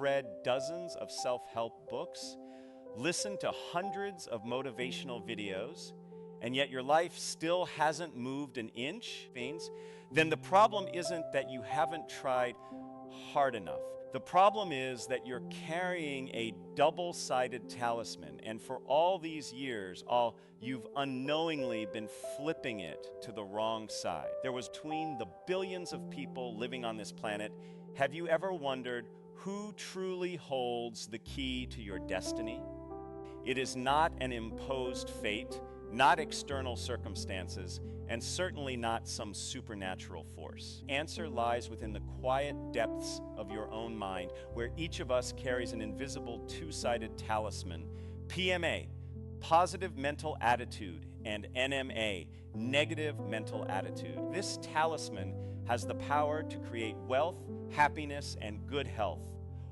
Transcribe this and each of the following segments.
read dozens of self-help books, listened to hundreds of motivational videos, and yet your life still hasn't moved an inch, then the problem isn't that you haven't tried hard enough. The problem is that you're carrying a double-sided talisman, and for all these years, you've unknowingly been flipping it to the wrong side. There was between the billions of people living on this planet, have you ever wondered who truly holds the key to your destiny? It is not an imposed fate, not external circumstances, and certainly not some supernatural force. The answer lies within the quiet depths of your own mind, where each of us carries an invisible two-sided talisman, PMA, positive mental attitude, and NMA, negative mental attitude. This talisman has the power to create wealth, happiness, and good health,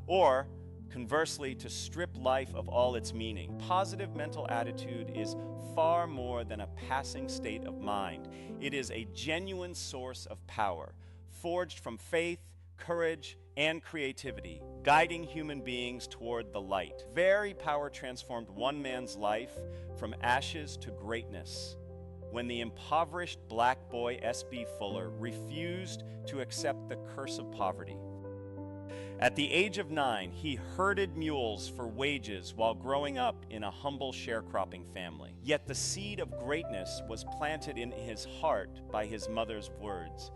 or conversely, to strip life of all its meaning. Positive mental attitude is far more than a passing state of mind. It is a genuine source of power, forged from faith, courage, and creativity, guiding human beings toward the light. Very power transformed one man's life from ashes to greatness when the impoverished black boy S.B. Fuller refused to accept the curse of poverty. At the age of 9, he herded mules for wages while growing up in a humble sharecropping family. Yet the seed of greatness was planted in his heart by his mother's words.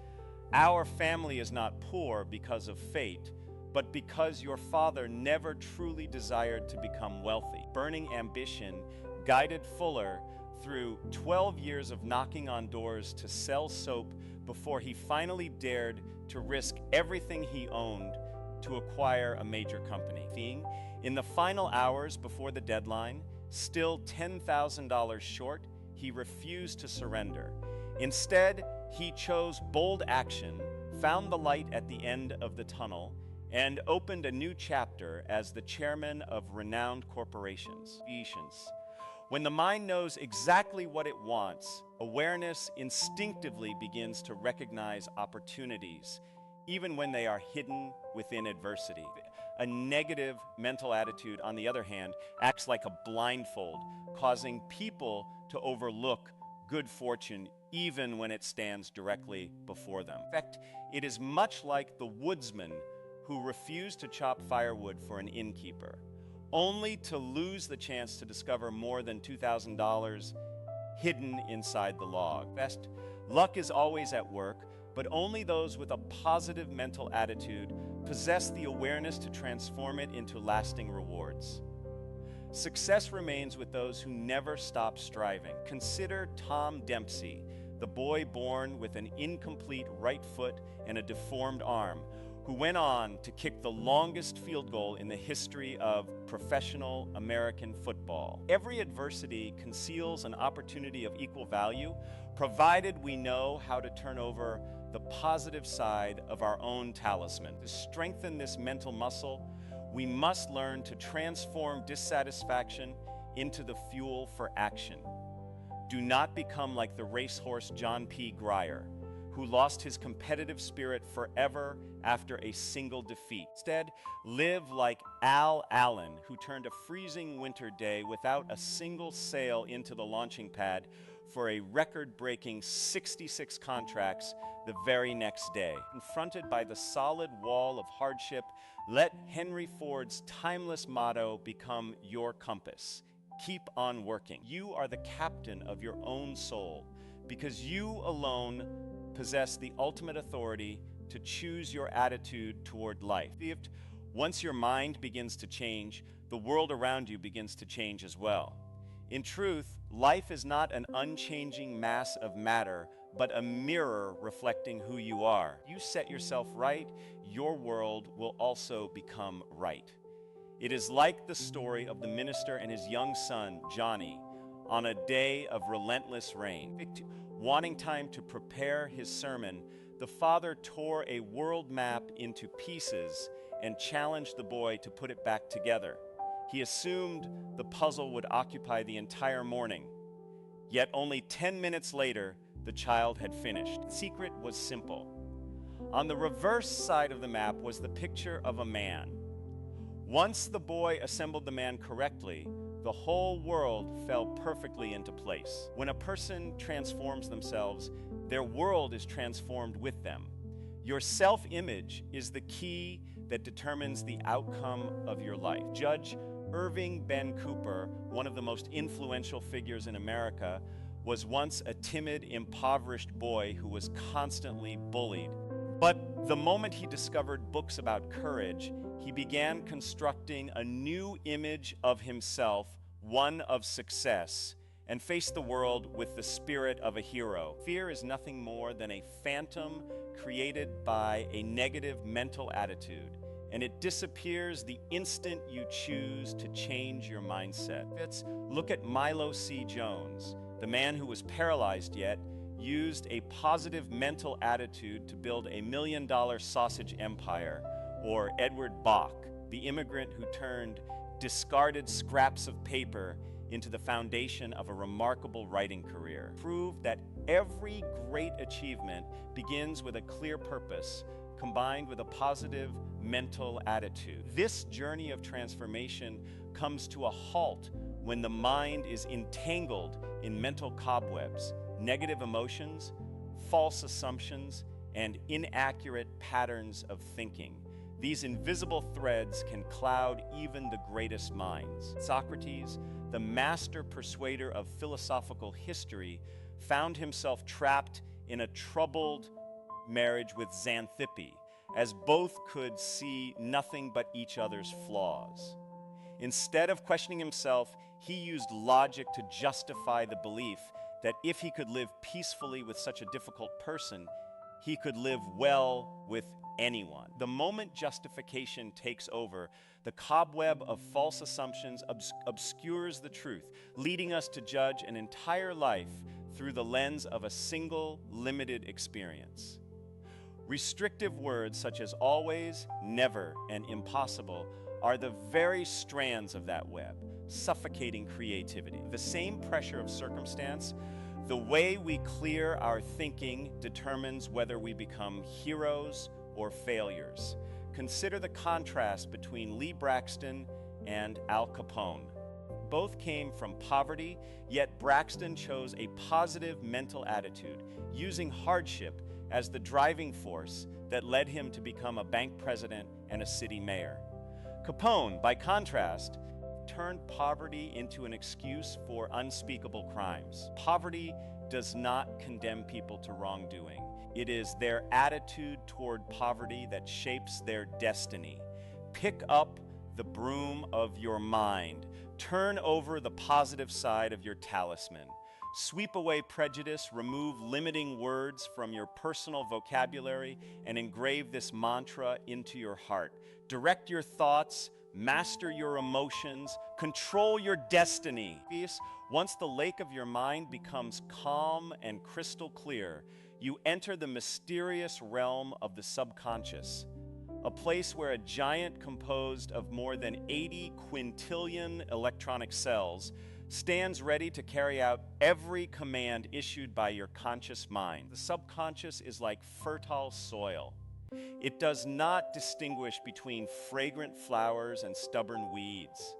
Our family is not poor because of fate, but because your father never truly desired to become wealthy. Burning ambition guided Fuller through 12 years of knocking on doors to sell soap before he finally dared to risk everything he owned to acquire a major company. In the final hours before the deadline, still $10,000 short, he refused to surrender. Instead, he chose bold action, found the light at the end of the tunnel, and opened a new chapter as the chairman of renowned corporations. When the mind knows exactly what it wants, awareness instinctively begins to recognize opportunities, even when they are hidden within adversity. A negative mental attitude, on the other hand, acts like a blindfold, causing people to overlook good fortune even when it stands directly before them. In fact, it is much like the woodsman who refused to chop firewood for an innkeeper, only to lose the chance to discover more than $2,000 hidden inside the log. Best, luck is always at work, but only those with a positive mental attitude possess the awareness to transform it into lasting rewards. Success remains with those who never stop striving. Consider Tom Dempsey, the boy born with an incomplete right foot and a deformed arm, who went on to kick the longest field goal in the history of professional American football. Every adversity conceals an opportunity of equal value, provided we know how to turn over the positive side of our own talisman. To strengthen this mental muscle, we must learn to transform dissatisfaction into the fuel for action. Do not become like the racehorse John P. Grier, who lost his competitive spirit forever after a single defeat. Instead, live like Al Allen, who turned a freezing winter day without a single sail into the launching pad for a record-breaking 66 contracts the very next day. Confronted by the solid wall of hardship, let Henry Ford's timeless motto become your compass. Keep on working. You are the captain of your own soul, because you alone possess the ultimate authority to choose your attitude toward life. Once your mind begins to change, the world around you begins to change as well. In truth, life is not an unchanging mass of matter, but a mirror reflecting who you are. You set yourself right, your world will also become right. It is like the story of the minister and his young son, Johnny, on a day of relentless rain. Wanting time to prepare his sermon, the father tore a world map into pieces and challenged the boy to put it back together. He assumed the puzzle would occupy the entire morning. Yet only 10 minutes later, the child had finished. The secret was simple. On the reverse side of the map was the picture of a man. Once the boy assembled the man correctly, the whole world fell perfectly into place. When a person transforms themselves, their world is transformed with them. Your self-image is the key that determines the outcome of your life. Judge Irving Ben Cooper, one of the most influential figures in America, was once a timid, impoverished boy who was constantly bullied. But the moment he discovered books about courage, he began constructing a new image of himself, one of success, and faced the world with the spirit of a hero. Fear is nothing more than a phantom created by a negative mental attitude, and it disappears the instant you choose to change your mindset. Look at Milo C. Jones, the man who was paralyzed yet used a positive mental attitude to build a $1 million sausage empire, or Edward Bach, the immigrant who turned discarded scraps of paper into the foundation of a remarkable writing career. Proved that every great achievement begins with a clear purpose combined with a positive mental attitude. This journey of transformation comes to a halt when the mind is entangled in mental cobwebs, negative emotions, false assumptions, and inaccurate patterns of thinking. These invisible threads can cloud even the greatest minds. Socrates, the master persuader of philosophical history, found himself trapped in a troubled marriage with Xanthippe, as both could see nothing but each other's flaws. Instead of questioning himself, he used logic to justify the belief that if he could live peacefully with such a difficult person, he could live well with anyone. The moment justification takes over, the cobweb of false assumptions obscures the truth, leading us to judge an entire life through the lens of a single, limited experience. Restrictive words such as always, never, and impossible are the very strands of that web, suffocating creativity. The same pressure of circumstance, the way we clear our thinking determines whether we become heroes or failures. Consider the contrast between Lee Braxton and Al Capone. Both came from poverty, yet Braxton chose a positive mental attitude, using hardship as the driving force that led him to become a bank president and a city mayor. Capone, by contrast, turned poverty into an excuse for unspeakable crimes. Poverty does not condemn people to wrongdoing. It is their attitude toward poverty that shapes their destiny. Pick up the broom of your mind. Turn over the positive side of your talisman. Sweep away prejudice, remove limiting words from your personal vocabulary, and engrave this mantra into your heart. Direct your thoughts, master your emotions, control your destiny. Once the lake of your mind becomes calm and crystal clear, you enter the mysterious realm of the subconscious, a place where a giant composed of more than 80 quintillion electronic cells stands ready to carry out every command issued by your conscious mind. The subconscious is like fertile soil. It does not distinguish between fragrant flowers and stubborn weeds.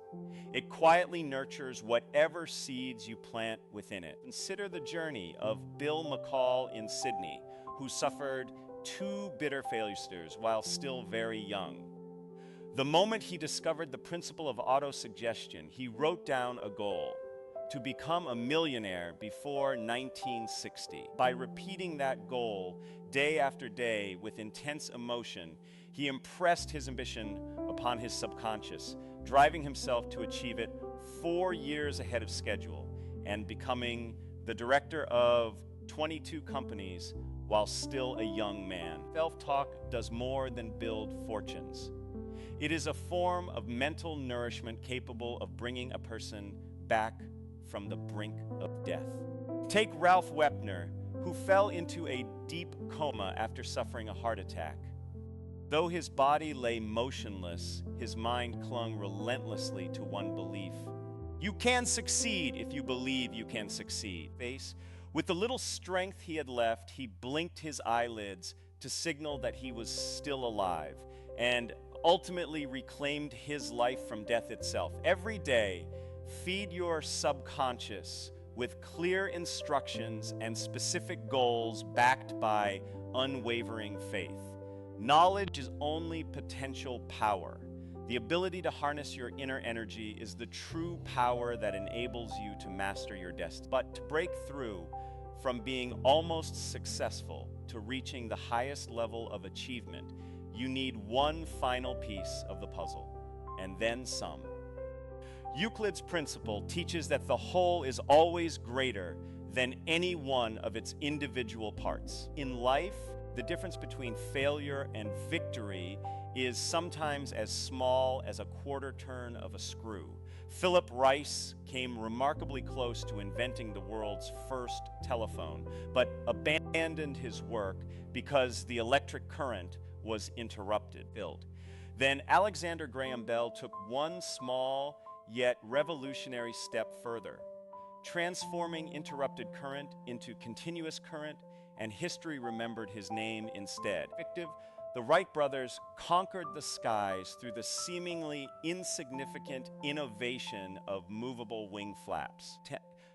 It quietly nurtures whatever seeds you plant within it. Consider the journey of Bill McCall in Sydney, who suffered 2 bitter failures while still very young. The moment he discovered the principle of autosuggestion, he wrote down a goal: to become a millionaire before 1960. By repeating that goal day after day with intense emotion, he impressed his ambition upon his subconscious, driving himself to achieve it 4 years ahead of schedule and becoming the director of 22 companies while still a young man. Self-talk does more than build fortunes. It is a form of mental nourishment capable of bringing a person back from the brink of death. Take Ralph Wepner, who fell into a deep coma after suffering a heart attack. Though his body lay motionless, his mind clung relentlessly to one belief: you can succeed if you believe you can succeed. With the little strength he had left, he blinked his eyelids to signal that he was still alive, and ultimately reclaimed his life from death itself. Every day, feed your subconscious with clear instructions and specific goals backed by unwavering faith. Knowledge is only potential power. The ability to harness your inner energy is the true power that enables you to master your destiny. But to break through from being almost successful to reaching the highest level of achievement, you need one final piece of the puzzle, and then some. Euclid's principle teaches that the whole is always greater than any one of its individual parts. In life, the difference between failure and victory is sometimes as small as a quarter turn of a screw. Philip Rice came remarkably close to inventing the world's first telephone, but abandoned his work because the electric current was interrupted. Then Alexander Graham Bell took one small yet revolutionary step further, transforming interrupted current into continuous current, and history remembered his name instead. The Wright brothers conquered the skies through the seemingly insignificant innovation of movable wing flaps.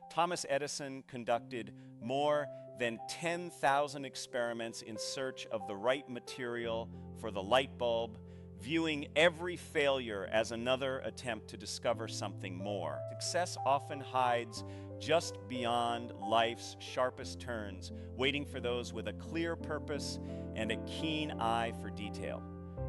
Thomas Edison conducted more than 10,000 experiments in search of the right material for the light bulb, viewing every failure as another attempt to discover something more. Success often hides just beyond life's sharpest turns, waiting for those with a clear purpose and a keen eye for detail.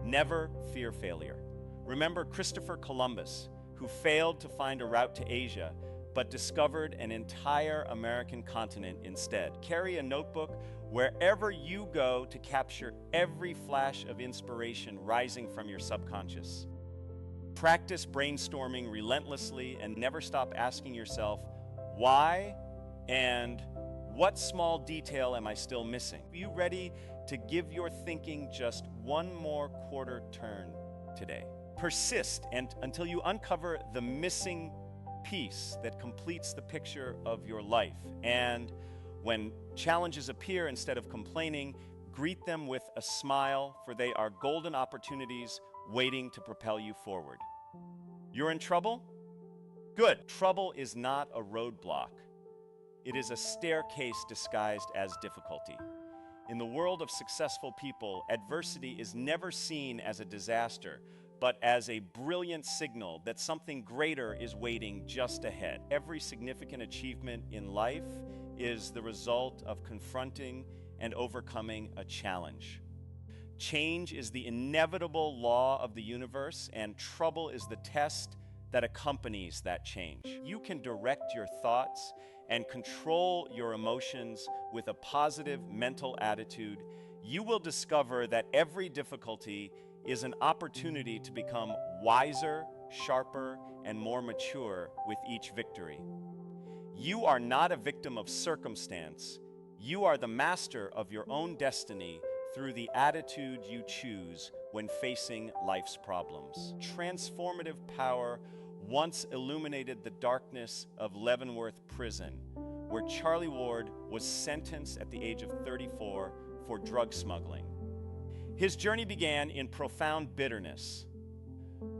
Never fear failure. Remember Christopher Columbus, who failed to find a route to Asia, but discovered an entire American continent instead. Carry a notebook wherever you go to capture every flash of inspiration rising from your subconscious. Practice brainstorming relentlessly and never stop asking yourself, why and what small detail am I still missing? Are you ready to give your thinking just one more quarter turn today? Persist until you uncover the missing piece that completes the picture of your life. And when challenges appear, instead of complaining, greet them with a smile, for they are golden opportunities waiting to propel you forward. You're in trouble? Good. Trouble is not a roadblock. It is a staircase disguised as difficulty. In the world of successful people, adversity is never seen as a disaster, but as a brilliant signal that something greater is waiting just ahead. Every significant achievement in life is the result of confronting and overcoming a challenge. Change is the inevitable law of the universe, and trouble is the test that accompanies that change. You can direct your thoughts and control your emotions with a positive mental attitude. You will discover that every difficulty is an opportunity to become wiser, sharper, and more mature with each victory. You are not a victim of circumstance. You are the master of your own destiny through the attitude you choose when facing life's problems. Transformative power once illuminated the darkness of Leavenworth Prison, where Charlie Ward was sentenced at the age of 34 for drug smuggling. His journey began in profound bitterness,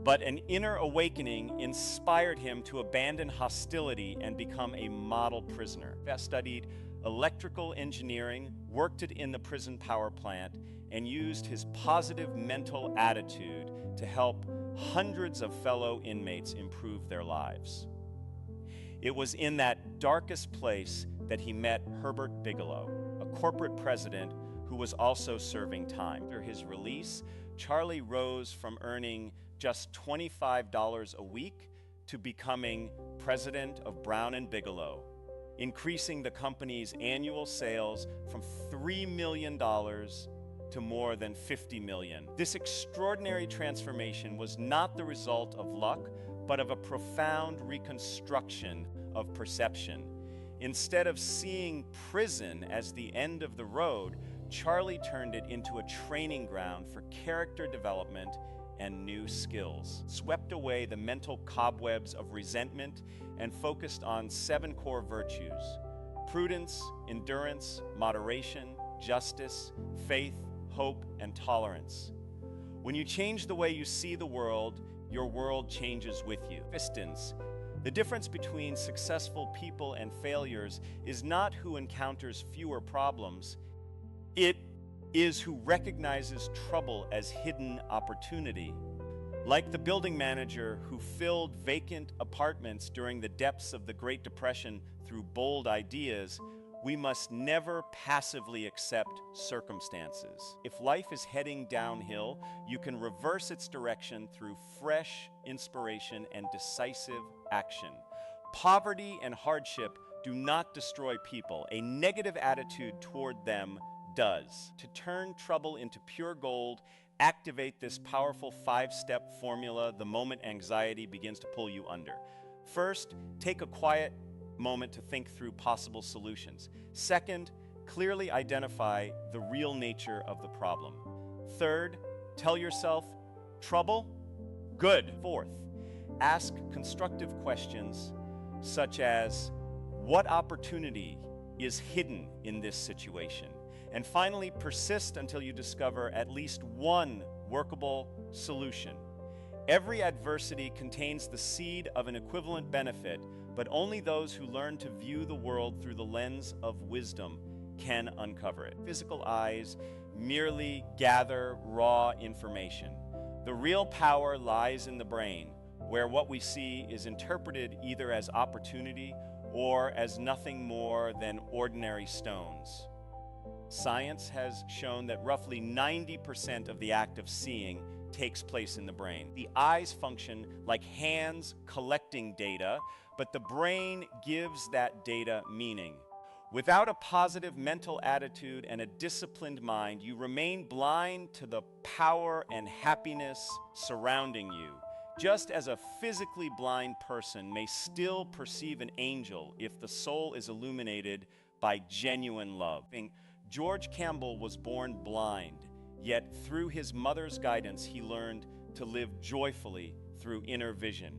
but an inner awakening inspired him to abandon hostility and become a model prisoner. He studied electrical engineering, worked in the prison power plant, and used his positive mental attitude to help hundreds of fellow inmates improve their lives. It was in that darkest place that he met Herbert Bigelow, a corporate president who was also serving time. After his release, Charlie rose from earning just $25 a week to becoming president of Brown and Bigelow, increasing the company's annual sales from $3 million to more than $50 million. This extraordinary transformation was not the result of luck, but of a profound reconstruction of perception. Instead of seeing prison as the end of the road, Charlie turned it into a training ground for character development and new skills, swept away the mental cobwebs of resentment, and focused on 7 core virtues: prudence, endurance, moderation, justice, faith, hope, and tolerance. When you change the way you see the world, your world changes with you. Pistons. The difference between successful people and failures is not who encounters fewer problems. It is who recognizes trouble as hidden opportunity. Like the building manager who filled vacant apartments during the depths of the Great Depression through bold ideas, we must never passively accept circumstances. If life is heading downhill, you can reverse its direction through fresh inspiration and decisive action. Poverty and hardship do not destroy people. A negative attitude toward them does. To turn trouble into pure gold, activate this powerful 5-step formula the moment anxiety begins to pull you under. First, take a quiet moment to think through possible solutions. Second, clearly identify the real nature of the problem. Third, tell yourself, trouble? Good. Fourth, ask constructive questions such as, what opportunity is hidden in this situation? And finally, persist until you discover at least one workable solution. Every adversity contains the seed of an equivalent benefit, but only those who learn to view the world through the lens of wisdom can uncover it. Physical eyes merely gather raw information. The real power lies in the brain, where what we see is interpreted either as opportunity or as nothing more than ordinary stones. Science has shown that roughly 90% of the act of seeing takes place in the brain. The eyes function like hands collecting data, but the brain gives that data meaning. Without a positive mental attitude and a disciplined mind, you remain blind to the power and happiness surrounding you. Just as a physically blind person may still perceive an angel if the soul is illuminated by genuine love. George Campbell was born blind, yet through his mother's guidance, he learned to live joyfully through inner vision.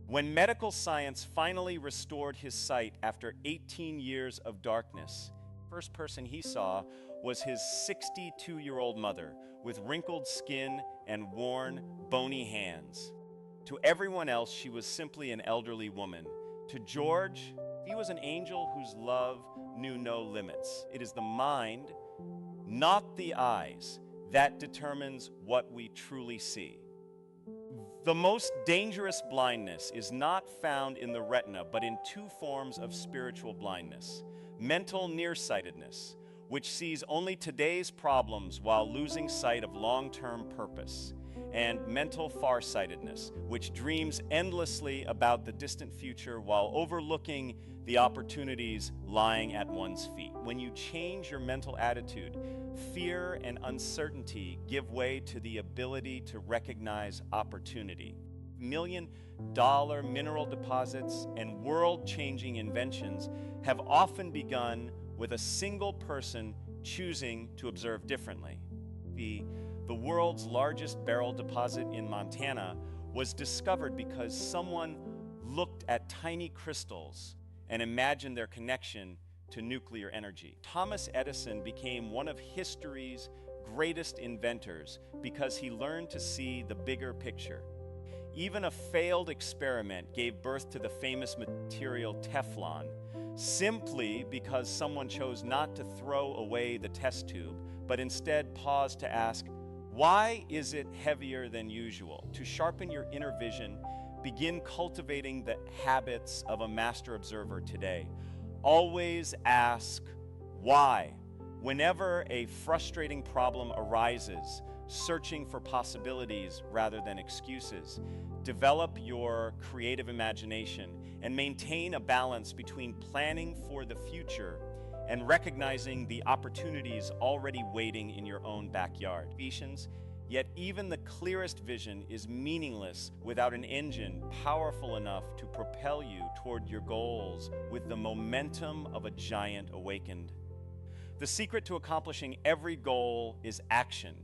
When medical science finally restored his sight after 18 years of darkness, the first person he saw was his 62-year-old mother with wrinkled skin and worn, bony hands. To everyone else, she was simply an elderly woman. To George, he was an angel whose love knew no limits. It is the mind, not the eyes, that determines what we truly see. The most dangerous blindness is not found in the retina, but in two forms of spiritual blindness. Mental nearsightedness, which sees only today's problems while losing sight of long-term purpose, and mental farsightedness, which dreams endlessly about the distant future while overlooking the opportunities lying at one's feet. When you change your mental attitude, fear and uncertainty give way to the ability to recognize opportunity. $1 million mineral deposits and world-changing inventions have often begun with a single person choosing to observe differently. The world's largest beryl deposit in Montana was discovered because someone looked at tiny crystals and imagined their connection to nuclear energy. Thomas Edison became one of history's greatest inventors because he learned to see the bigger picture. Even a failed experiment gave birth to the famous material Teflon, simply because someone chose not to throw away the test tube, but instead paused to ask, why is it heavier than usual? To sharpen your inner vision, begin cultivating the habits of a master observer today. Always ask, why? Whenever a frustrating problem arises, searching for possibilities rather than excuses. Develop your creative imagination and maintain a balance between planning for the future and recognizing the opportunities already waiting in your own backyard. Yet even the clearest vision is meaningless without an engine powerful enough to propel you toward your goals with the momentum of a giant awakened. The secret to accomplishing every goal is action,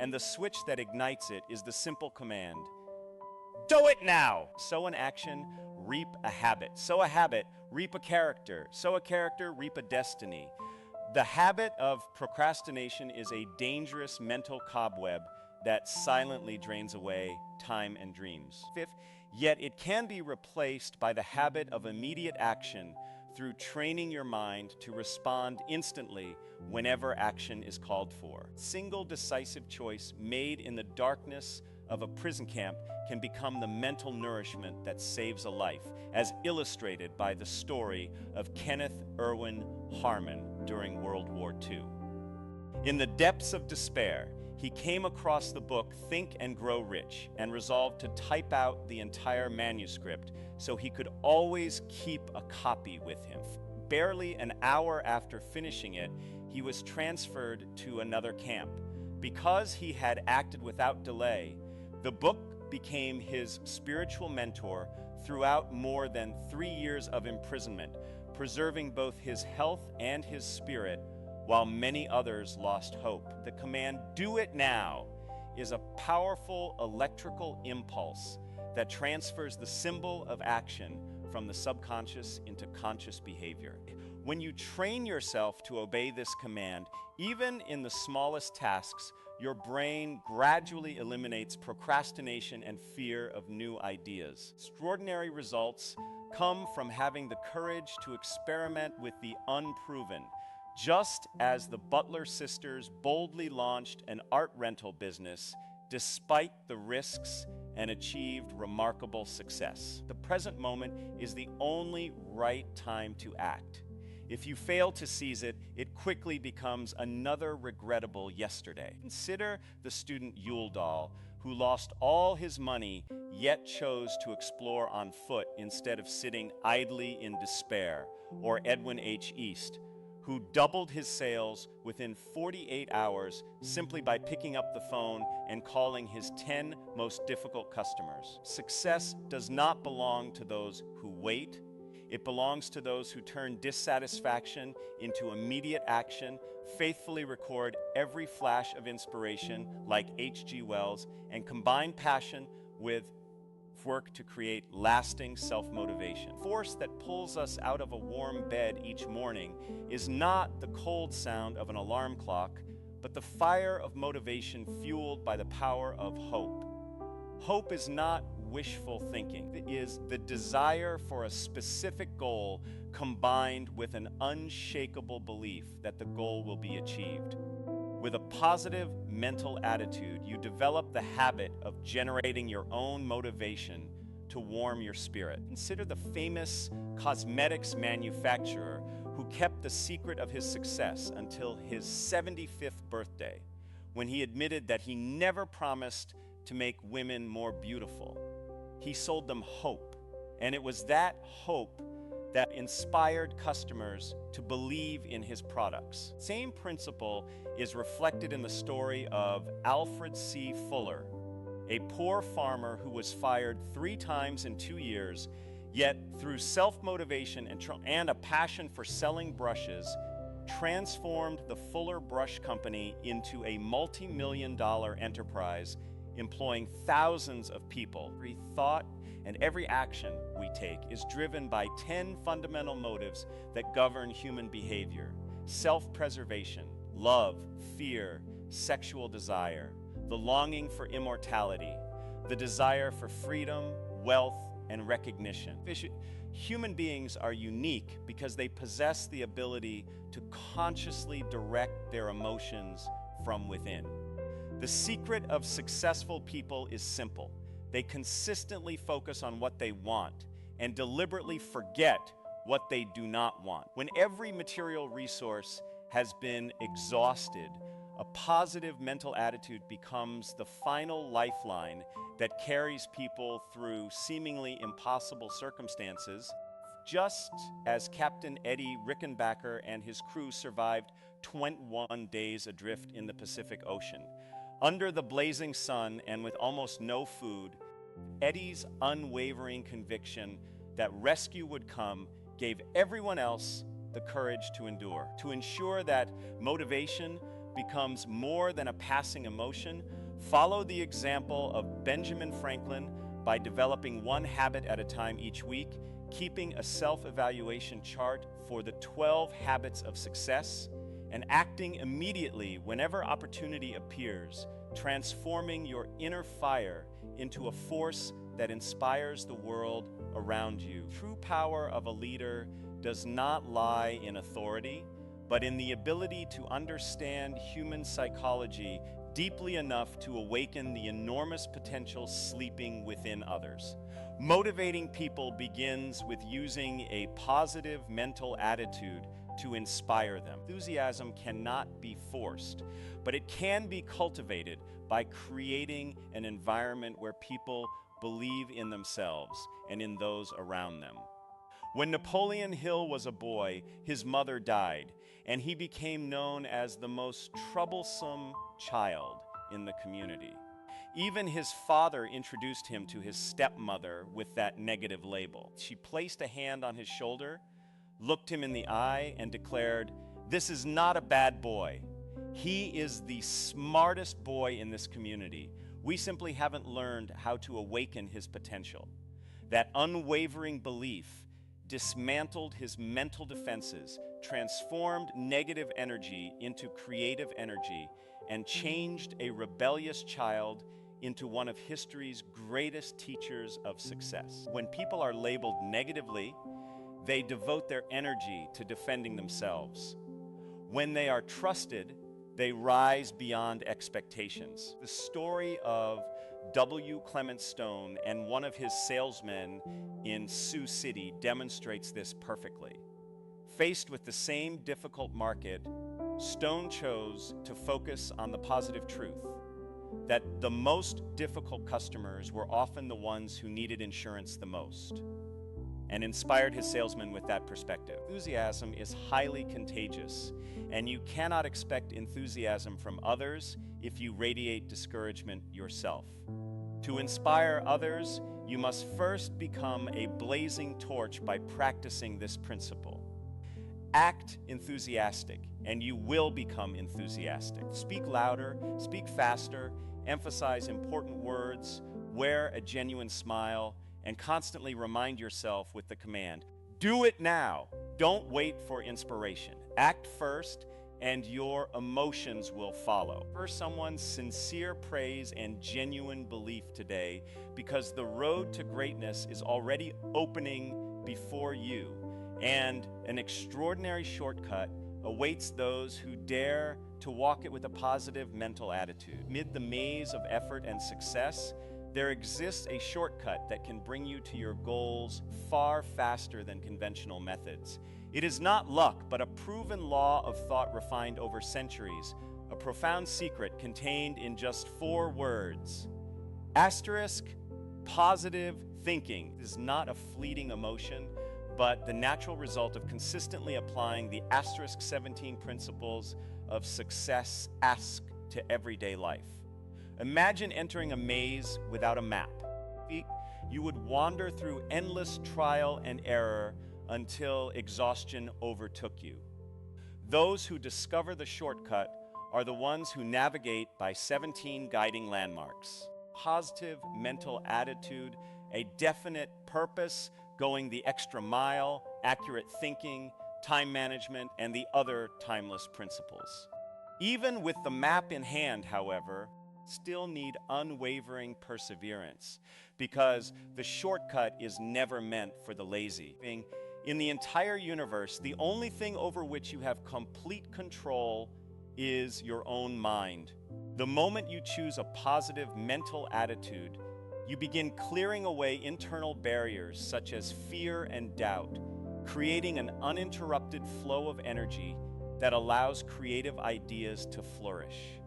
and the switch that ignites it is the simple command, do it now! Sow an action, reap a habit. Sow a habit, reap a character. Sow a character, reap a destiny. The habit of procrastination is a dangerous mental cobweb that silently drains away time and dreams. Fifth, yet it can be replaced by the habit of immediate action through training your mind to respond instantly whenever action is called for. Single decisive choice made in the darkness of a prison camp can become the mental nourishment that saves a life, as illustrated by the story of Kenneth Irwin Harmon during World War II. In the depths of despair, he came across the book Think and Grow Rich and resolved to type out the entire manuscript so he could always keep a copy with him. Barely an hour after finishing it, he was transferred to another camp. Because he had acted without delay, the book became his spiritual mentor throughout more than 3 years of imprisonment, preserving both his health and his spirit, while many others lost hope. The command, "Do it now," is a powerful electrical impulse that transfers the symbol of action from the subconscious into conscious behavior. When you train yourself to obey this command, even in the smallest tasks, your brain gradually eliminates procrastination and fear of new ideas. Extraordinary results come from having the courage to experiment with the unproven, just as the Butler sisters boldly launched an art rental business despite the risks and achieved remarkable success. The present moment is the only right time to act. If you fail to seize it, it quickly becomes another regrettable yesterday. Consider the student Yule Dahl, who lost all his money yet chose to explore on foot instead of sitting idly in despair, or Edwin H. East, who doubled his sales within 48 hours simply by picking up the phone and calling his 10 most difficult customers. Success does not belong to those who wait. It belongs to those who turn dissatisfaction into immediate action, faithfully record every flash of inspiration like H.G. Wells, and combine passion with work to create lasting self-motivation. The force that pulls us out of a warm bed each morning is not the cold sound of an alarm clock, but the fire of motivation fueled by the power of hope. Hope is not wishful thinking. It is the desire for a specific goal combined with an unshakable belief that the goal will be achieved. With a positive mental attitude, you develop the habit of generating your own motivation to warm your spirit. Consider the famous cosmetics manufacturer who kept the secret of his success until his 75th birthday, when he admitted that he never promised to make women more beautiful. He sold them hope, and it was that hope that inspired customers to believe in his products. Same principle is reflected in the story of Alfred C. Fuller, a poor farmer who was fired 3 times in 2 years, yet through self-motivation and a passion for selling brushes, transformed the Fuller Brush Company into a multi-million-dollar enterprise employing thousands of people. Every thought and every action we take is driven by 10 fundamental motives that govern human behavior: self-preservation, love, fear, sexual desire, the longing for immortality, the desire for freedom, wealth, and recognition. Human beings are unique because they possess the ability to consciously direct their emotions from within. The secret of successful people is simple. They consistently focus on what they want and deliberately forget what they do not want. When every material resource has been exhausted, a positive mental attitude becomes the final lifeline that carries people through seemingly impossible circumstances, just as Captain Eddie Rickenbacker and his crew survived 21 days adrift in the Pacific Ocean. Under the blazing sun and with almost no food, Eddie's unwavering conviction that rescue would come gave everyone else the courage to endure. To ensure that motivation becomes more than a passing emotion, follow the example of Benjamin Franklin by developing 1 habit at a time each week, keeping a self-evaluation chart for the 12 habits of success, and acting immediately whenever opportunity appears transforming your inner fire into a force that inspires the world around you. True power of a leader does not lie in authority, but in the ability to understand human psychology deeply enough to awaken the enormous potential sleeping within others. Motivating people begins with using a positive mental attitude to inspire them. Enthusiasm cannot be forced, but it can be cultivated by creating an environment where people believe in themselves and in those around them. When Napoleon Hill was a boy, his mother died, and he became known as the most troublesome child in the community. Even his father introduced him to his stepmother with that negative label. She placed a hand on his shoulder, looked him in the eye, and declared, "This is not a bad boy. He is the smartest boy in this community. We simply haven't learned how to awaken his potential." That unwavering belief dismantled his mental defenses, transformed negative energy into creative energy, and changed a rebellious child into one of history's greatest teachers of success. When people are labeled negatively, they devote their energy to defending themselves. When they are trusted, they rise beyond expectations. The story of Clement Stone and one of his salesmen in Sioux City demonstrates this perfectly. Faced with the same difficult market, Stone chose to focus on the positive truth that the most difficult customers were often the ones who needed insurance the most, and inspired his salesmen with that perspective. Enthusiasm is highly contagious, and you cannot expect enthusiasm from others if you radiate discouragement yourself. To inspire others, you must first become a blazing torch by practicing this principle. Act enthusiastic, and you will become enthusiastic. Speak louder, speak faster, emphasize important words, wear a genuine smile, and constantly remind yourself with the command, "Do it now." Don't wait for inspiration. Act first, and your emotions will follow. For someone's sincere praise and genuine belief today, because the road to greatness is already opening before you, and an extraordinary shortcut awaits those who dare to walk it with a positive mental attitude. Amid the maze of effort and success, there exists a shortcut that can bring you to your goals far faster than conventional methods. It is not luck, but a proven law of thought refined over centuries, a profound secret contained in just 4 words. Asterisk, positive thinking is not a fleeting emotion, but the natural result of consistently applying the asterisk 17 principles of success to everyday life. Imagine entering a maze without a map. You would wander through endless trial and error until exhaustion overtook you. Those who discover the shortcut are the ones who navigate by 17 guiding landmarks. Positive mental attitude, a definite purpose, going the extra mile, accurate thinking, time management, and the other timeless principles. Even with the map in hand, however, still need unwavering perseverance, because the shortcut is never meant for the lazy. In the entire universe, the only thing over which you have complete control is your own mind. The moment you choose a positive mental attitude, you begin clearing away internal barriers such as fear and doubt, creating an uninterrupted flow of energy that allows creative ideas to flourish.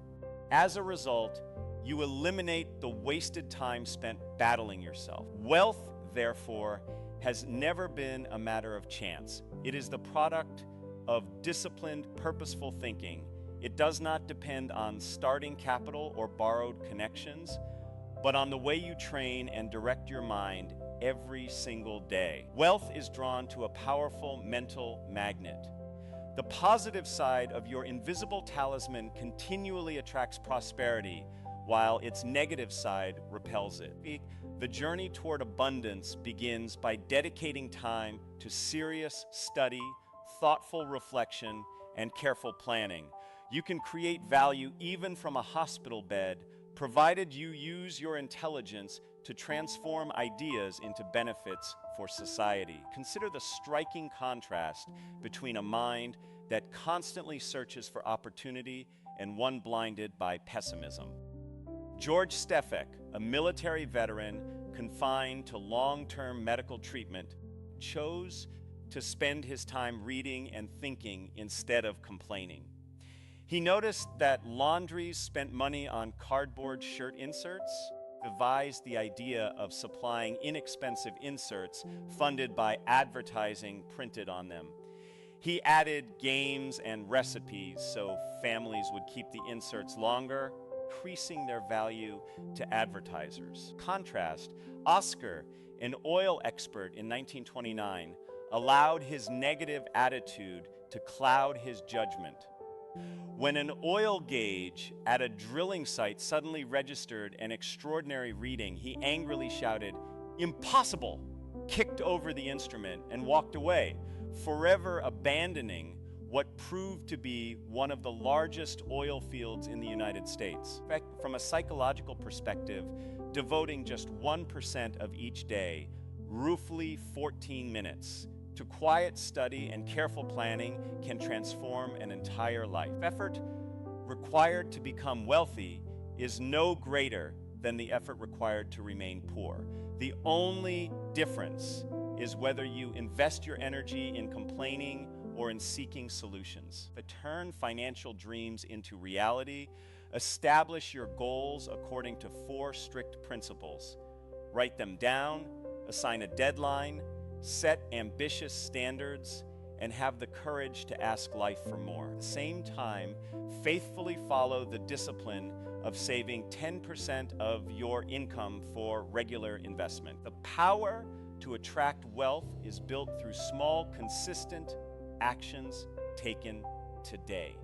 As a result, you eliminate the wasted time spent battling yourself. Wealth, therefore, has never been a matter of chance. It is the product of disciplined, purposeful thinking. It does not depend on starting capital or borrowed connections, but on the way you train and direct your mind every single day. Wealth is drawn to a powerful mental magnet. The positive side of your invisible talisman continually attracts prosperity, while its negative side repels it. The journey toward abundance begins by dedicating time to serious study, thoughtful reflection, and careful planning. You can create value even from a hospital bed provided you use your intelligence to transform ideas into benefits for society. Consider the striking contrast between a mind that constantly searches for opportunity and one blinded by pessimism. George Stefik, a military veteran confined to long-term medical treatment, chose to spend his time reading and thinking instead of complaining. He noticed that laundries spent money on cardboard shirt inserts, devised the idea of supplying inexpensive inserts funded by advertising printed on them. He added games and recipes so families would keep the inserts longer, increasing their value to advertisers. Contrast, Oscar, an oil expert in 1929, allowed his negative attitude to cloud his judgment. When an oil gauge at a drilling site suddenly registered an extraordinary reading, he angrily shouted, "Impossible!" kicked over the instrument, and walked away, forever abandoning what proved to be one of the largest oil fields in the United States. In fact, from a psychological perspective, devoting just 1% of each day, roughly 14 minutes, to quiet study and careful planning can transform an entire life. Effort required to become wealthy is no greater than the effort required to remain poor. The only difference is whether you invest your energy in complaining or in seeking solutions. But turn financial dreams into reality. Establish your goals according to 4 strict principles. Write them down, assign a deadline, set ambitious standards, and have the courage to ask life for more. At the same time, faithfully follow the discipline of saving 10% of your income for regular investment. The power to attract wealth is built through small, consistent actions taken today.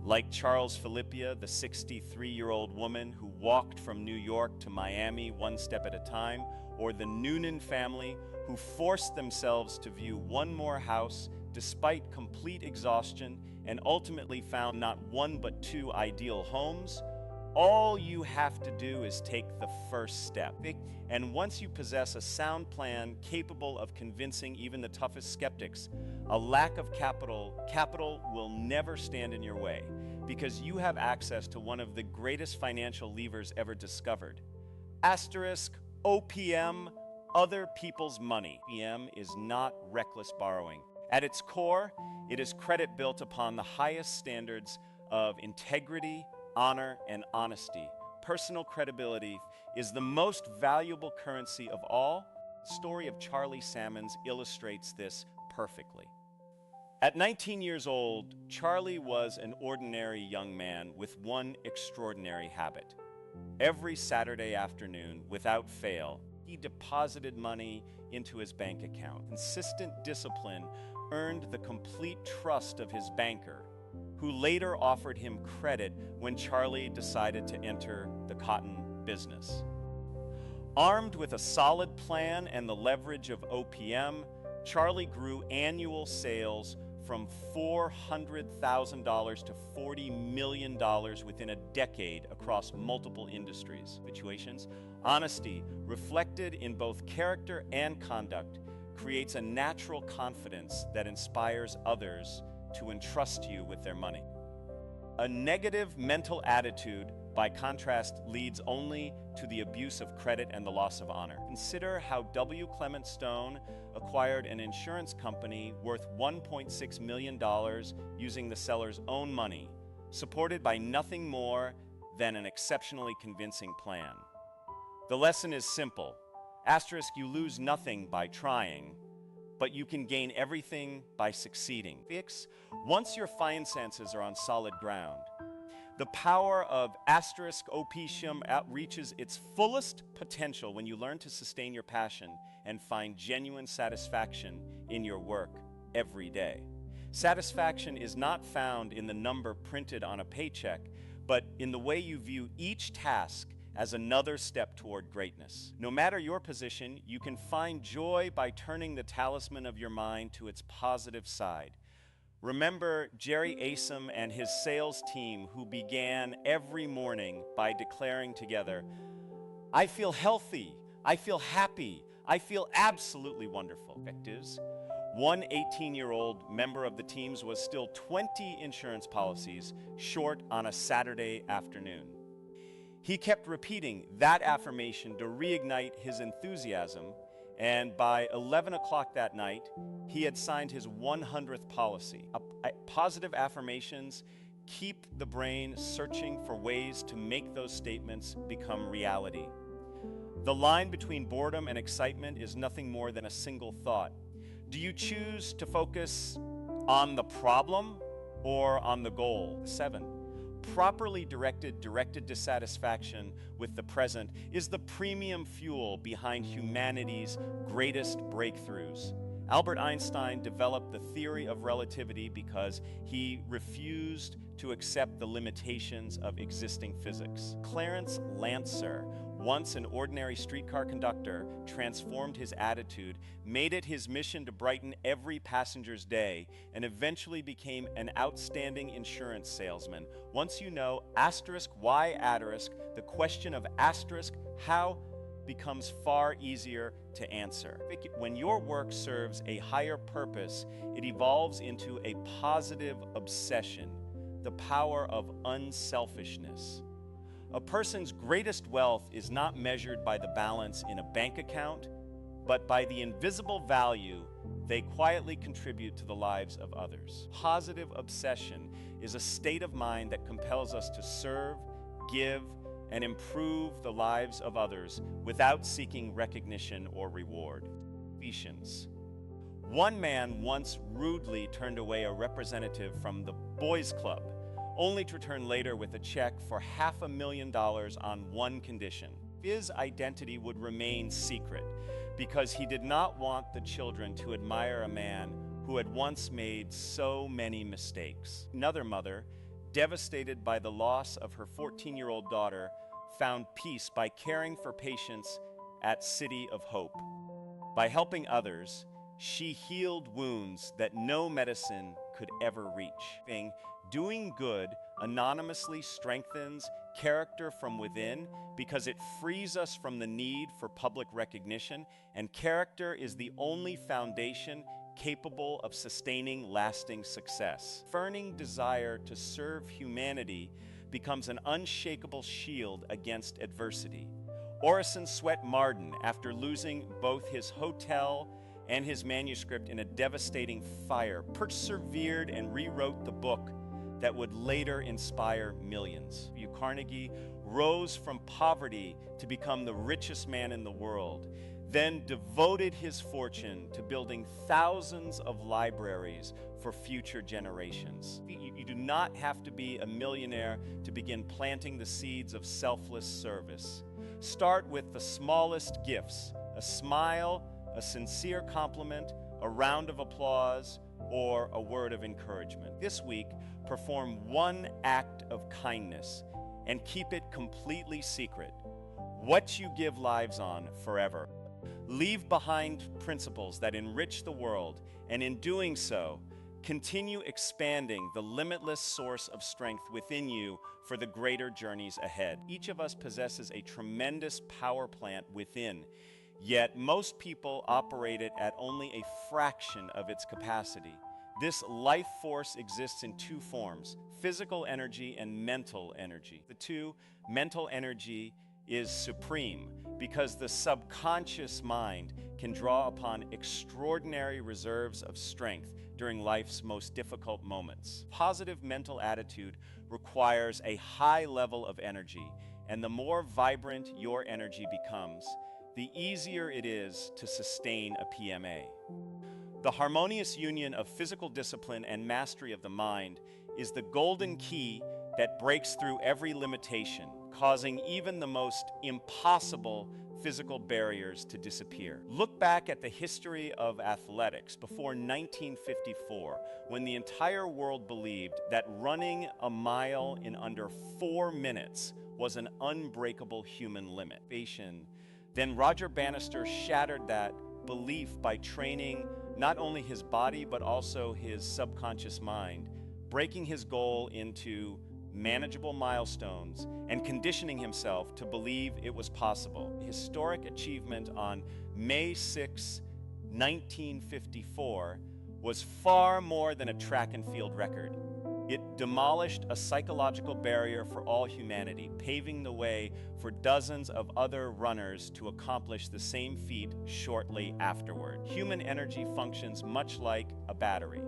Like Charles Philippia, the 63-year-old woman who walked from New York to Miami one step at a time, or the Noonan family who forced themselves to view one more house despite complete exhaustion and ultimately found not one but 2 ideal homes. All you have to do is take the first step. And once you possess a sound plan capable of convincing even the toughest skeptics, a lack of capital will never stand in your way, because you have access to one of the greatest financial levers ever discovered. Asterisk OPM, other people's money. OPM is not reckless borrowing. At its core, it is credit built upon the highest standards of integrity, honor, and honesty. Personal credibility is the most valuable currency of all. The story of Charlie Sammons illustrates this perfectly. At 19 years old, Charlie was an ordinary young man with one extraordinary habit. Every Saturday afternoon, without fail, he deposited money into his bank account. Consistent discipline earned the complete trust of his banker, who later offered him credit when Charlie decided to enter the cotton business. Armed with a solid plan and the leverage of OPM, Charlie grew annual sales from $400,000 to $40 million within a decade across multiple industries. Situations. Honesty, reflected in both character and conduct, creates a natural confidence that inspires others to entrust you with their money. A negative mental attitude, by contrast, leads only to the abuse of credit and the loss of honor. Consider how W. Clement Stone acquired an insurance company worth $1.6 million using the seller's own money, supported by nothing more than an exceptionally convincing plan. The lesson is simple. Asterisk, you lose nothing by trying, but you can gain everything by succeeding. Once your finances are on solid ground, the power of asterisk OPM reaches its fullest potential when you learn to sustain your passion and find genuine satisfaction in your work every day. Satisfaction is not found in the number printed on a paycheck, but in the way you view each task as another step toward greatness. No matter your position, you can find joy by turning the talisman of your mind to its positive side. Remember Jerry Asom and his sales team who began every morning by declaring together, "I feel healthy, I feel happy, I feel absolutely wonderful." Objectives. One 18-year-old member of the teams was still 20 insurance policies short on a Saturday afternoon. He kept repeating that affirmation to reignite his enthusiasm, and by 11 o'clock that night, he had signed his 100th policy. Positive affirmations keep the brain searching for ways to make those statements become reality. The line between boredom and excitement is nothing more than a single thought. Do you choose to focus on the problem or on the goal? 7. Properly directed dissatisfaction with the present is the premium fuel behind humanity's greatest breakthroughs. Albert Einstein developed the theory of relativity because he refused to accept the limitations of existing physics. Clarence Lancer, once an ordinary streetcar conductor, transformed his attitude, made it his mission to brighten every passenger's day, and eventually became an outstanding insurance salesman. Once you know asterisk why asterisk, the question of asterisk how becomes far easier to answer. When your work serves a higher purpose, it evolves into a positive obsession, the power of unselfishness. A person's greatest wealth is not measured by the balance in a bank account, but by the invisible value they quietly contribute to the lives of others. Positive obsession is a state of mind that compels us to serve, give, and improve the lives of others without seeking recognition or reward. One man once rudely turned away a representative from the Boys Club, only to return later with a check for $500,000 on one condition. His identity would remain secret because he did not want the children to admire a man who had once made so many mistakes. Another mother, devastated by the loss of her 14-year-old daughter, found peace by caring for patients at City of Hope. By helping others, she healed wounds that no medicine could ever reach. Doing good anonymously strengthens character from within because it frees us from the need for public recognition, and character is the only foundation capable of sustaining lasting success. Burning desire to serve humanity becomes an unshakable shield against adversity. Orison Swett Marden, after losing both his hotel and his manuscript in a devastating fire, persevered and rewrote the book that would later inspire millions. Carnegie rose from poverty to become the richest man in the world, then devoted his fortune to building thousands of libraries for future generations. You do not have to be a millionaire to begin planting the seeds of selfless service. Start with the smallest gifts: a smile, a sincere compliment, a round of applause, or a word of encouragement. This week, perform one act of kindness and keep it completely secret. What you give lives on forever. Leave behind principles that enrich the world, and in doing so, continue expanding the limitless source of strength within you for the greater journeys ahead. Each of us possesses a tremendous power plant within, yet most people operate it at only a fraction of its capacity. This life force exists in two forms: physical energy and mental energy. The two, mental energy, is supreme because the subconscious mind can draw upon extraordinary reserves of strength during life's most difficult moments. Positive mental attitude requires a high level of energy, and the more vibrant your energy becomes, the easier it is to sustain a PMA. The harmonious union of physical discipline and mastery of the mind is the golden key that breaks through every limitation, causing even the most impossible physical barriers to disappear. Look back at the history of athletics before 1954, when the entire world believed that running a mile in under 4 minutes was an unbreakable human limit. Then Roger Bannister shattered that belief by training not only his body but also his subconscious mind, breaking his goal into manageable milestones and conditioning himself to believe it was possible. Historic achievement on May 6, 1954 was far more than a track and field record. It demolished a psychological barrier for all humanity, paving the way for dozens of other runners to accomplish the same feat shortly afterward. Human energy functions much like a battery.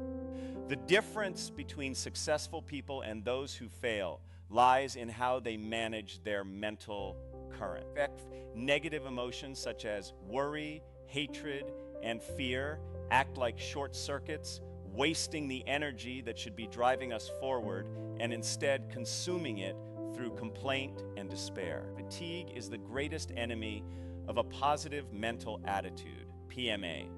The difference between successful people and those who fail lies in how they manage their mental current. In fact, negative emotions such as worry, hatred, and fear act like short circuits, wasting the energy that should be driving us forward and instead consuming it through complaint and despair. Fatigue is the greatest enemy of a positive mental attitude, PMA.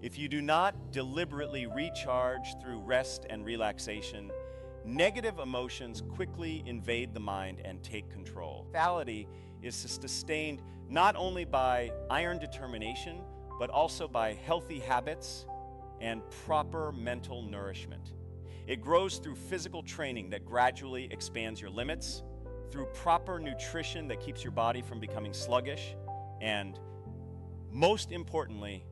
If you do not deliberately recharge through rest and relaxation, negative emotions quickly invade the mind and take control. Vitality is sustained not only by iron determination, but also by healthy habits and proper mental nourishment. It grows through physical training that gradually expands your limits, through proper nutrition that keeps your body from becoming sluggish, and most importantly,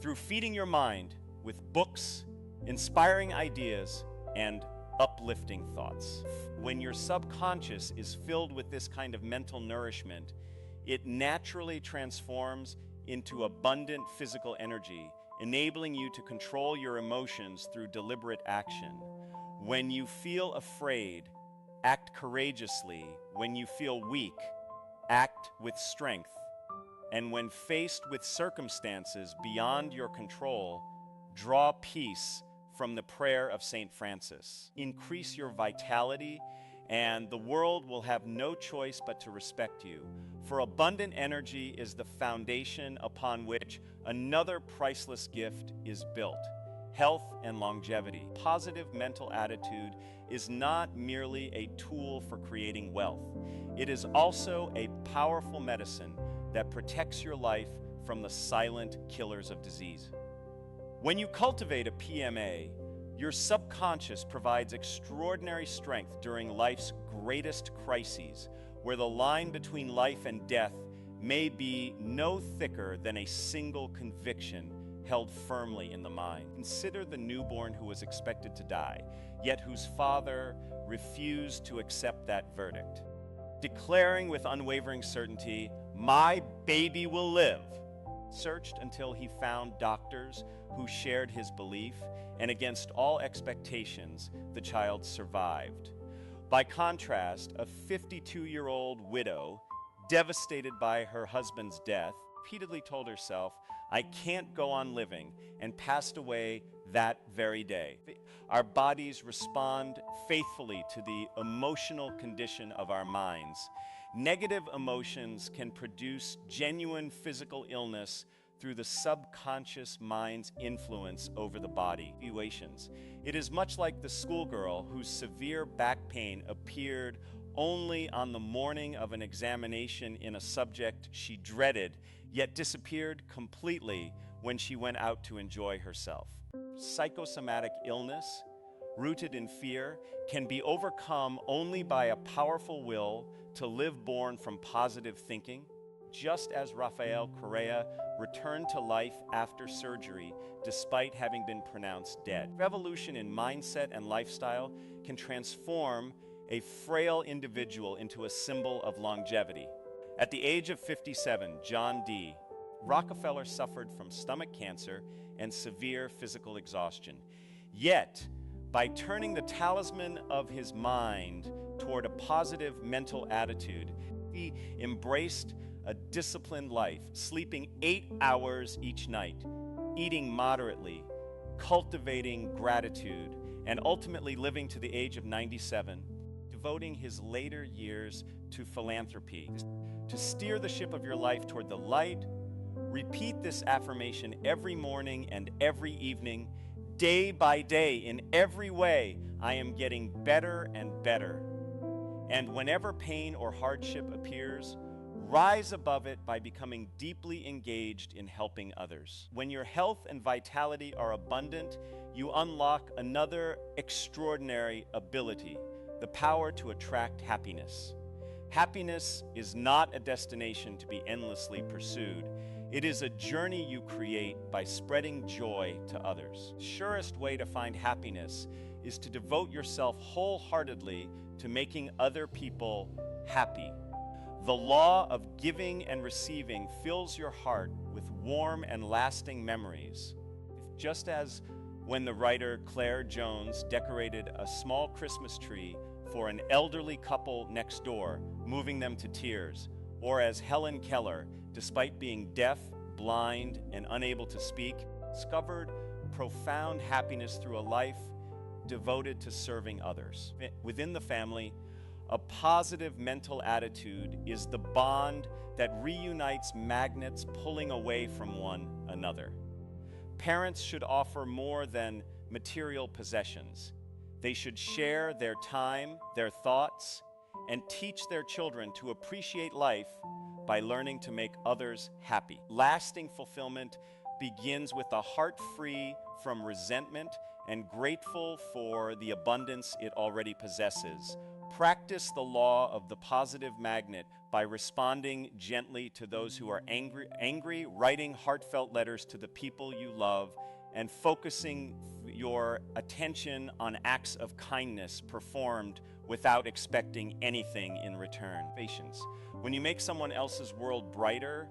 through feeding your mind with books, inspiring ideas, and uplifting thoughts. When your subconscious is filled with this kind of mental nourishment, it naturally transforms into abundant physical energy, enabling you to control your emotions through deliberate action. When you feel afraid, act courageously. When you feel weak, act with strength. And when faced with circumstances beyond your control, draw peace from the prayer of St. Francis. Increase your vitality, and the world will have no choice but to respect you. For abundant energy is the foundation upon which another priceless gift is built: health and longevity. Positive mental attitude is not merely a tool for creating wealth. It is also a powerful medicine that protects your life from the silent killers of disease. When you cultivate a PMA, your subconscious provides extraordinary strength during life's greatest crises, where the line between life and death may be no thicker than a single conviction held firmly in the mind. Consider the newborn who was expected to die, yet whose father refused to accept that verdict, declaring with unwavering certainty, "My baby will live." Searched until he found doctors who shared his belief, and against all expectations, the child survived. By contrast, a 52-year-old widow, devastated by her husband's death, repeatedly told herself, "I can't go on living," and passed away that very day. Our bodies respond faithfully to the emotional condition of our minds. Negative emotions can produce genuine physical illness through the subconscious mind's influence over the body. It is much like the schoolgirl whose severe back pain appeared only on the morning of an examination in a subject she dreaded, yet disappeared completely when she went out to enjoy herself. Psychosomatic illness, rooted in fear, can be overcome only by a powerful will to live born from positive thinking, just as Rafael Correa returned to life after surgery despite having been pronounced dead. Revolution in mindset and lifestyle can transform a frail individual into a symbol of longevity. At the age of 57, John D. Rockefeller suffered from stomach cancer and severe physical exhaustion. Yet, by turning the talisman of his mind toward a positive mental attitude, he embraced a disciplined life, sleeping 8 hours each night, eating moderately, cultivating gratitude, and ultimately living to the age of 97, devoting his later years to philanthropy. To steer the ship of your life toward the light, repeat this affirmation every morning and every evening, day by day. In every way, I am getting better and better. And whenever pain or hardship appears, Rise above it by becoming deeply engaged in helping others. When your health and vitality are abundant, you unlock another extraordinary ability, the power to attract happiness. Happiness is not a destination to be endlessly pursued. It is a journey you create by spreading joy to others. The surest way to find happiness is to devote yourself wholeheartedly to making other people happy. The law of giving and receiving fills your heart with warm and lasting memories. Just as when the writer Claire Jones decorated a small Christmas tree for an elderly couple next door, moving them to tears, or as Helen Keller, despite being deaf, blind, and unable to speak, discovered profound happiness through a life devoted to serving others. Within the family, a positive mental attitude is the bond that reunites magnets pulling away from one another. Parents should offer more than material possessions. They should share their time, their thoughts, and teach their children to appreciate life by learning to make others happy. Lasting fulfillment begins with a heart free from resentment and grateful for the abundance it already possesses. Practice the law of the positive magnet by responding gently to those who are angry, writing heartfelt letters to the people you love, and focusing your attention on acts of kindness performed without expecting anything in return. Patience. When you make someone else's world brighter,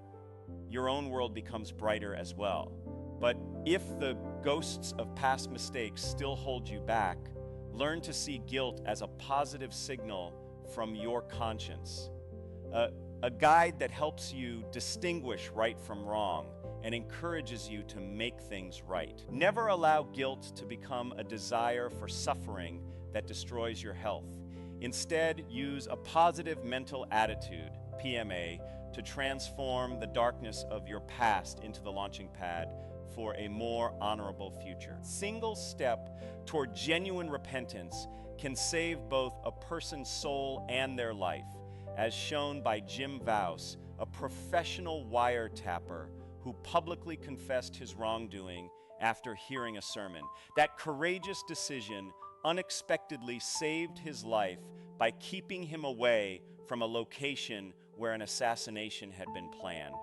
your own world becomes brighter as well. But if the ghosts of past mistakes still hold you back, learn to see guilt as a positive signal from your conscience, a guide that helps you distinguish right from wrong and encourages you to make things right. Never allow guilt to become a desire for suffering that destroys your health. Instead, use a positive mental attitude, PMA, to transform the darkness of your past into the launching pad for a more honorable future. Single step toward genuine repentance can save both a person's soul and their life, as shown by Jim Vouse, a professional wiretapper who publicly confessed his wrongdoing after hearing a sermon. That courageous decision unexpectedly saved his life by keeping him away from a location where an assassination had been planned.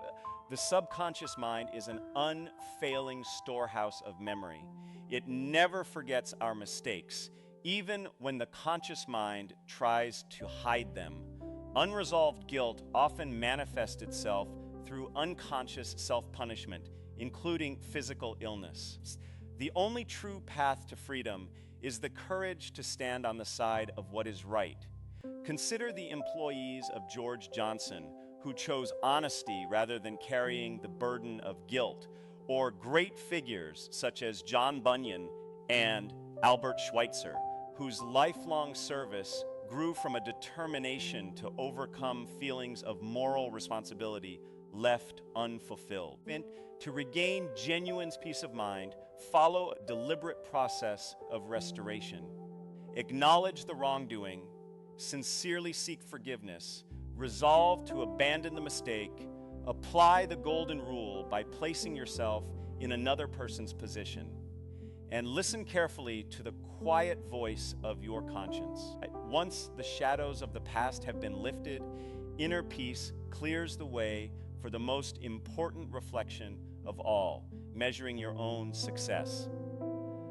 The subconscious mind is an unfailing storehouse of memory. It never forgets our mistakes, even when the conscious mind tries to hide them. Unresolved guilt often manifests itself through unconscious self-punishment, including physical illness. The only true path to freedom is the courage to stand on the side of what is right. Consider the employees of George Johnson, who chose honesty rather than carrying the burden of guilt, or great figures such as John Bunyan and Albert Schweitzer, whose lifelong service grew from a determination to overcome feelings of moral responsibility left unfulfilled. And to regain genuine peace of mind, follow a deliberate process of restoration. Acknowledge the wrongdoing, sincerely seek forgiveness, resolve to abandon the mistake, apply the golden rule by placing yourself in another person's position, and listen carefully to the quiet voice of your conscience. Once the shadows of the past have been lifted, inner peace clears the way for the most important reflection of all, measuring your own success.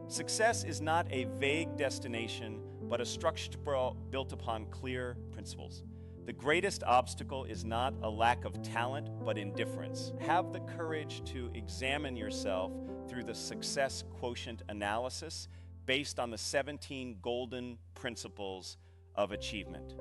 Success is not a vague destination, but a structure built upon clear principles. The greatest obstacle is not a lack of talent, but indifference. Have the courage to examine yourself through the success quotient analysis based on the 17 golden principles of achievement.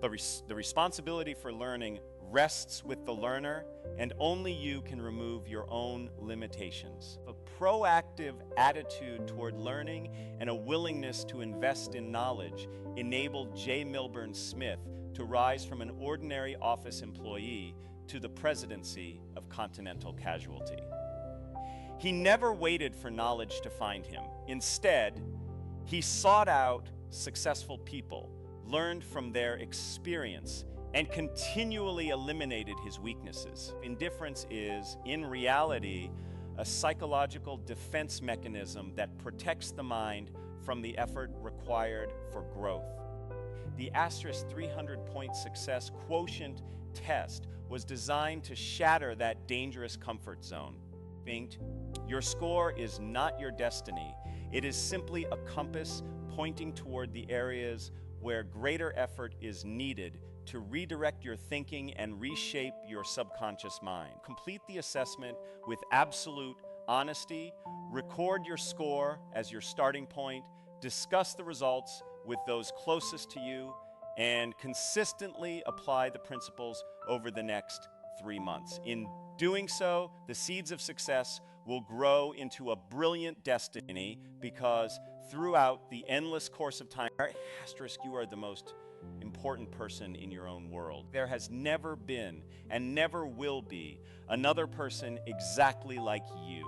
The responsibility for learning rests with the learner, and only you can remove your own limitations. A proactive attitude toward learning and a willingness to invest in knowledge enabled J. Milburn Smith to rise from an ordinary office employee to the presidency of Continental Casualty. He never waited for knowledge to find him. Instead, he sought out successful people, learned from their experience, and continually eliminated his weaknesses. Indifference is, in reality, a psychological defense mechanism that protects the mind from the effort required for growth. The asterisk 300-point success quotient test was designed to shatter that dangerous comfort zone. Your score is not your destiny. It is simply a compass pointing toward the areas where greater effort is needed to redirect your thinking and reshape your subconscious mind. Complete the assessment with absolute honesty, record your score as your starting point, discuss the results with those closest to you, and consistently apply the principles over the next 3 months. In doing so, the seeds of success will grow into a brilliant destiny, because throughout the endless course of time, asterisk, you are the most important person in your own world. There has never been and never will be another person exactly like you.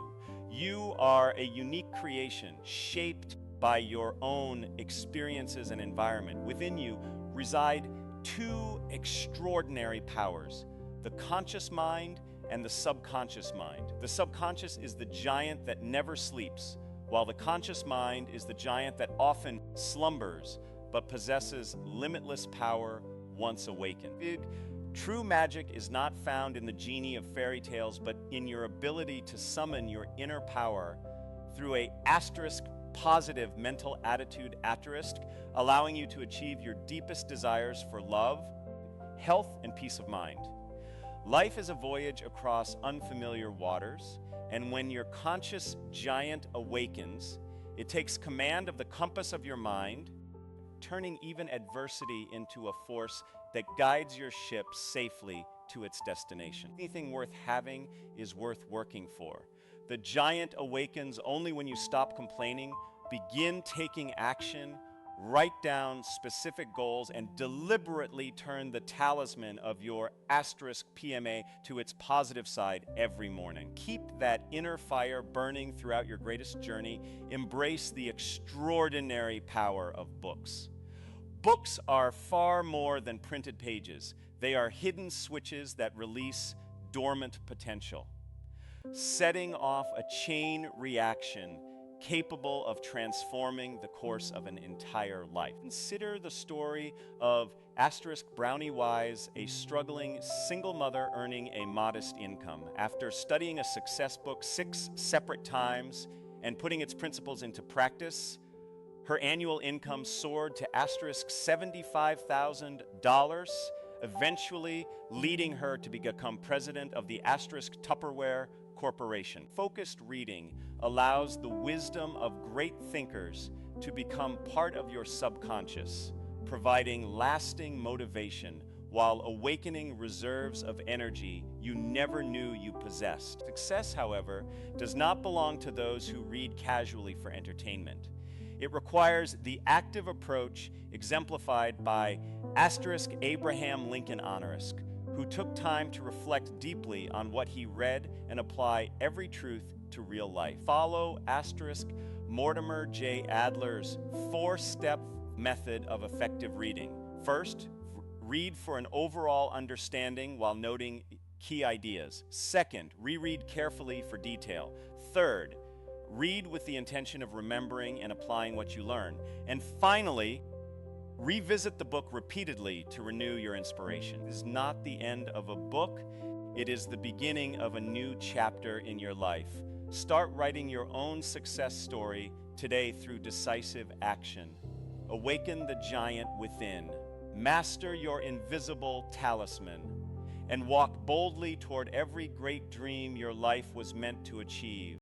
You are a unique creation shaped by your own experiences and environment. Within you reside two extraordinary powers: the conscious mind and the subconscious mind. The subconscious is the giant that never sleeps, while the conscious mind is the giant that often slumbers but possesses limitless power once awakened. True magic is not found in the genie of fairy tales, but in your ability to summon your inner power through a asterisk positive mental attitude asterisk, allowing you to achieve your deepest desires for love, health, and peace of mind. Life is a voyage across unfamiliar waters, and when your conscious giant awakens, it takes command of the compass of your mind, turning even adversity into a force that guides your ship safely to its destination. Anything worth having is worth working for. The giant awakens only when you stop complaining, begin taking action, write down specific goals, and deliberately turn the talisman of your asterisk PMA to its positive side every morning. Keep that inner fire burning throughout your greatest journey. Embrace the extraordinary power of books. Books are far more than printed pages. They are hidden switches that release dormant potential, setting off a chain reaction capable of transforming the course of an entire life. Consider the story of asterisk Brownie Wise, a struggling single mother earning a modest income. After studying a success book 6 separate times and putting its principles into practice, her annual income soared to asterisk $75,000, eventually leading her to become president of the asterisk Tupperware Corporation. Focused reading allows the wisdom of great thinkers to become part of your subconscious, providing lasting motivation while awakening reserves of energy you never knew you possessed. Success, however, does not belong to those who read casually for entertainment. It requires the active approach exemplified by asterisk Abraham Lincoln honorisk, who took time to reflect deeply on what he read and apply every truth to real life. Follow asterisk Mortimer J. Adler's 4-step method of effective reading. First, read for an overall understanding while noting key ideas. Second, reread carefully for detail. Third, read with the intention of remembering and applying what you learn. And finally, revisit the book repeatedly to renew your inspiration. It is not the end of a book. It is the beginning of a new chapter in your life. Start writing your own success story today through decisive action. Awaken the giant within. Master your invisible talisman, and walk boldly toward every great dream your life was meant to achieve.